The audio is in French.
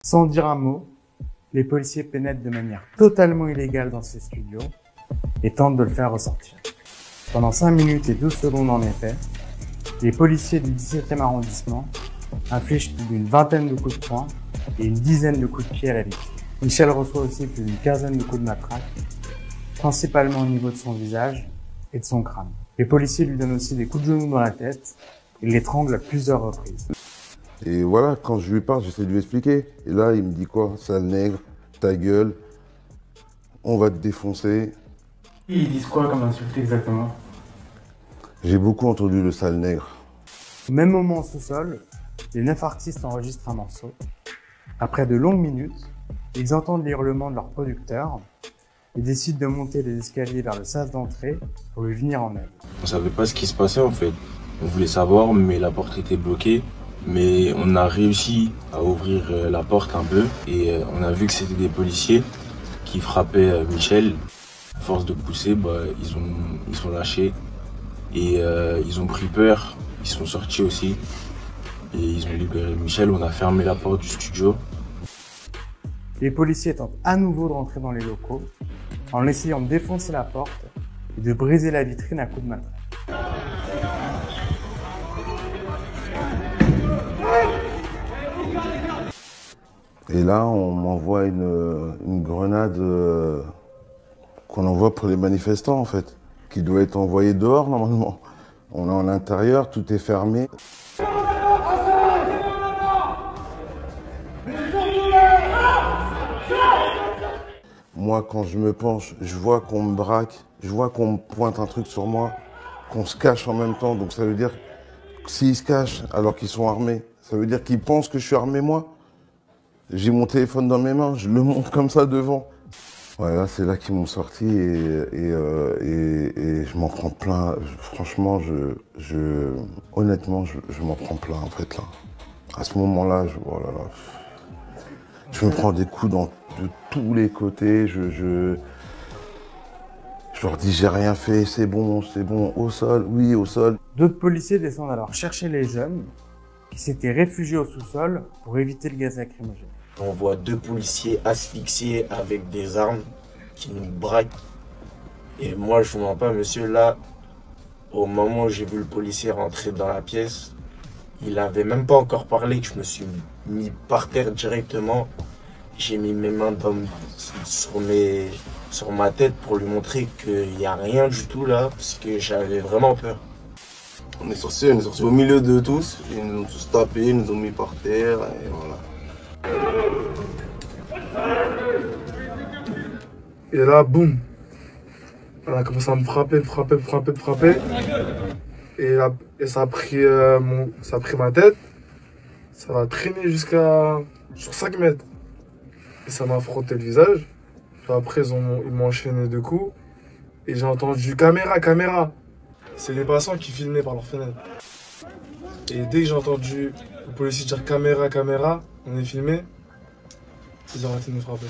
Sans dire un mot, les policiers pénètrent de manière totalement illégale dans ces studios et tentent de le faire ressortir. Pendant 5 minutes et 12 secondes en effet, les policiers du 17e arrondissement infligent plus d'une vingtaine de coups de poing et une dizaine de coups de pied à la victime. Michel reçoit aussi plus d'une quinzaine de coups de matraque, principalement au niveau de son visage et de son crâne. Les policiers lui donnent aussi des coups de genoux dans la tête et l'étranglent à plusieurs reprises. Et voilà, quand je lui parle, j'essaie de lui expliquer. Et là, il me dit quoi? Sale nègre, ta gueule, on va te défoncer. Et ils disent quoi comme insulte exactement? J'ai beaucoup entendu le sale nègre. Au même moment au sous-sol, les 9 artistes enregistrent un morceau. Après de longues minutes, ils entendent les hurlements de leur producteur et décident de monter les escaliers vers le sas d'entrée pour lui venir en aide. On savait pas ce qui se passait en fait. On voulait savoir, mais la porte était bloquée. Mais on a réussi à ouvrir la porte un peu et on a vu que c'était des policiers qui frappaient Michel. À force de pousser, ils sont lâchés et ils ont pris peur. Ils sont sortis aussi et ils ont libéré Michel. On a fermé la porte du studio. Les policiers tentent à nouveau de rentrer dans les locaux en essayant de défoncer la porte et de briser la vitrine à coups de matraque. Et là, on m'envoie une grenade qu'on envoie pour les manifestants, en fait, qui doit être envoyée dehors, normalement. On est à l'intérieur, tout est fermé. Moi, quand je me penche, je vois qu'on me braque, je vois qu'on me pointe un truc sur moi, qu'on se cache en même temps. Donc ça veut dire que s'ils se cachent alors qu'ils sont armés, ça veut dire qu'ils pensent que je suis armé, moi. J'ai mon téléphone dans mes mains, je le monte comme ça devant. Voilà, c'est là qu'ils m'ont sorti et je m'en prends plein. Franchement, honnêtement, je m'en prends plein en fait là. À ce moment-là, oh là là, je me prends des coups de tous les côtés. Je leur dis j'ai rien fait, c'est bon, au sol, oui, au sol. D'autres policiers descendent alors chercher les jeunes qui s'étaient réfugiés au sous-sol pour éviter le gaz lacrymogène. On voit 2 policiers asphyxiés avec des armes qui nous braquent. Et moi, je vous mens pas, monsieur, là, au moment où j'ai vu le policier rentrer dans la pièce, il avait même pas encore parlé que je me suis mis par terre directement. J'ai mis mes mains sur ma tête pour lui montrer qu'il n'y a rien du tout là, parce que j'avais vraiment peur. On est sortis au milieu de tous, ils nous ont tous tapés, ils nous ont mis par terre, et voilà. Et là, boum, on a commencé à me frapper. Et ça a pris ma tête, ça m'a traîné sur 5 mètres. Et ça m'a frotté le visage. Puis après, ils m'ont enchaîné 2 coups. Et j'ai entendu caméra. C'est les passants qui filmaient par leur fenêtre. Et dès que j'ai entendu le policier dire caméra, on est filmé, ils ont arrêté de me frapper.